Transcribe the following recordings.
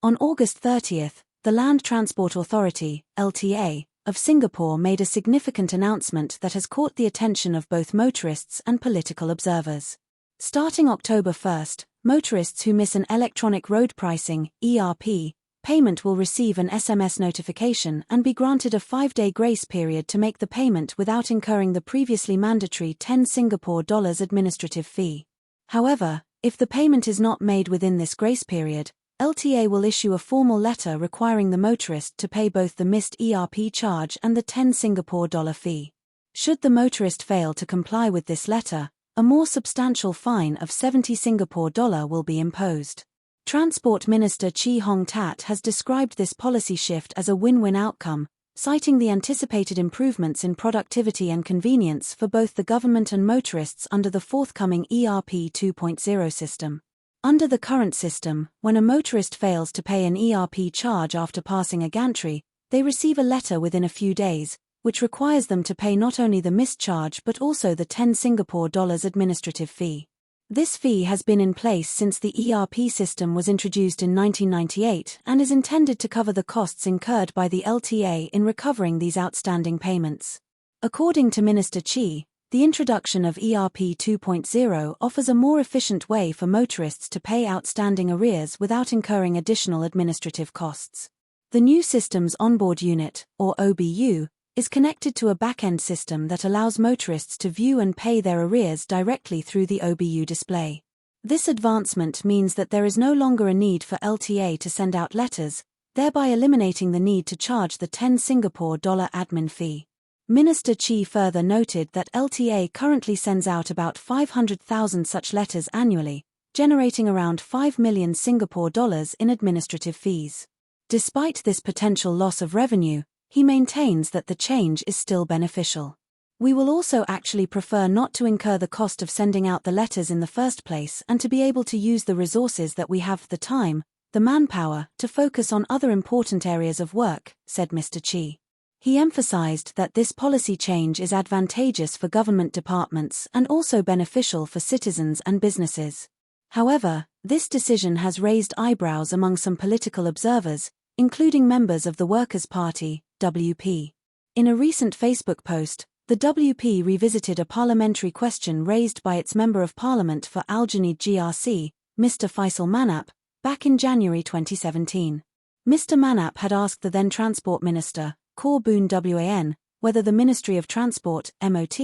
On August 30, the Land Transport Authority, LTA, of Singapore made a significant announcement that has caught the attention of both motorists and political observers. Starting October 1, motorists who miss an electronic road pricing (ERP) payment will receive an SMS notification and be granted a 5-day grace period to make the payment without incurring the previously mandatory 10 Singapore dollars administrative fee. However, if the payment is not made within this grace period, LTA will issue a formal letter requiring the motorist to pay both the missed ERP charge and the 10 Singapore dollar fee. Should the motorist fail to comply with this letter, a more substantial fine of 70 Singapore dollar will be imposed. Transport Minister Chee Hong Tat has described this policy shift as a win-win outcome, citing the anticipated improvements in productivity and convenience for both the government and motorists under the forthcoming ERP 2.0 system. Under the current system, when a motorist fails to pay an ERP charge after passing a gantry, they receive a letter within a few days, which requires them to pay not only the missed charge but also the 10 Singapore dollars administrative fee. This fee has been in place since the ERP system was introduced in 1998 and is intended to cover the costs incurred by the LTA in recovering these outstanding payments. According to Minister Chee, the introduction of ERP 2.0 offers a more efficient way for motorists to pay outstanding arrears without incurring additional administrative costs. The new system's onboard unit, or OBU, is connected to a back-end system that allows motorists to view and pay their arrears directly through the OBU display. This advancement means that there is no longer a need for LTA to send out letters, thereby eliminating the need to charge the 10 Singapore dollar admin fee. Minister Chee further noted that LTA currently sends out about 500,000 such letters annually, generating around 5 million Singapore dollars in administrative fees. Despite this potential loss of revenue, he maintains that the change is still beneficial. We will also actually prefer not to incur the cost of sending out the letters in the first place and to be able to use the resources that we have, the time, the manpower, to focus on other important areas of work, said Mr. Chee. He emphasized that this policy change is advantageous for government departments and also beneficial for citizens and businesses. However, this decision has raised eyebrows among some political observers, including members of the Workers' Party, WP. In a recent Facebook post, the WP revisited a parliamentary question raised by its Member of Parliament for Algenid GRC, Mr. Faisal Manap, back in January 2017. Mr. Manap had asked the then Transport Minister, Khor Boon Wan, whether the Ministry of Transport, MOT,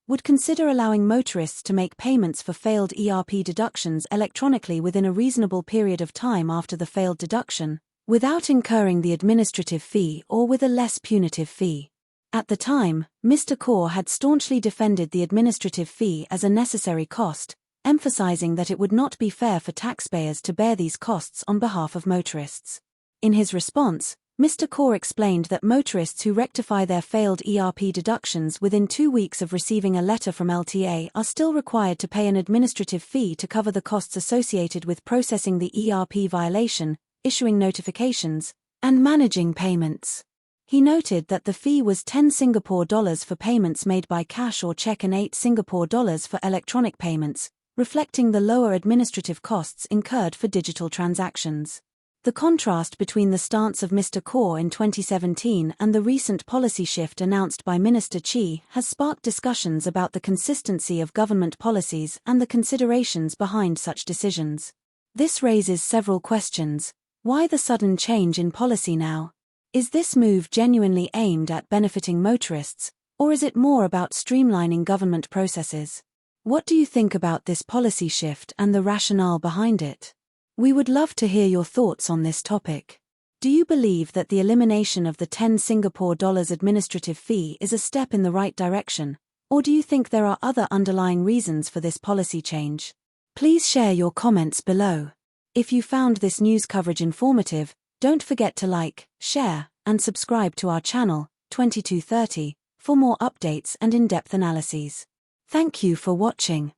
would consider allowing motorists to make payments for failed ERP deductions electronically within a reasonable period of time after the failed deduction, without incurring the administrative fee or with a less punitive fee. At the time, Mr. Khor had staunchly defended the administrative fee as a necessary cost, emphasizing that it would not be fair for taxpayers to bear these costs on behalf of motorists. In his response, Mr. Khor explained that motorists who rectify their failed ERP deductions within 2 weeks of receiving a letter from LTA are still required to pay an administrative fee to cover the costs associated with processing the ERP violation, issuing notifications, and managing payments. He noted that the fee was 10 Singapore dollars for payments made by cash or check and 8 Singapore dollars for electronic payments, reflecting the lower administrative costs incurred for digital transactions. The contrast between the stance of Mr. Khor in 2017 and the recent policy shift announced by Minister Chee has sparked discussions about the consistency of government policies and the considerations behind such decisions. This raises several questions. Why the sudden change in policy now? Is this move genuinely aimed at benefiting motorists, or is it more about streamlining government processes? What do you think about this policy shift and the rationale behind it? We would love to hear your thoughts on this topic. Do you believe that the elimination of the 10 Singapore dollars administrative fee is a step in the right direction, or do you think there are other underlying reasons for this policy change? Please share your comments below. If you found this news coverage informative, don't forget to like, share, and subscribe to our channel, 2230, for more updates and in-depth analyses. Thank you for watching.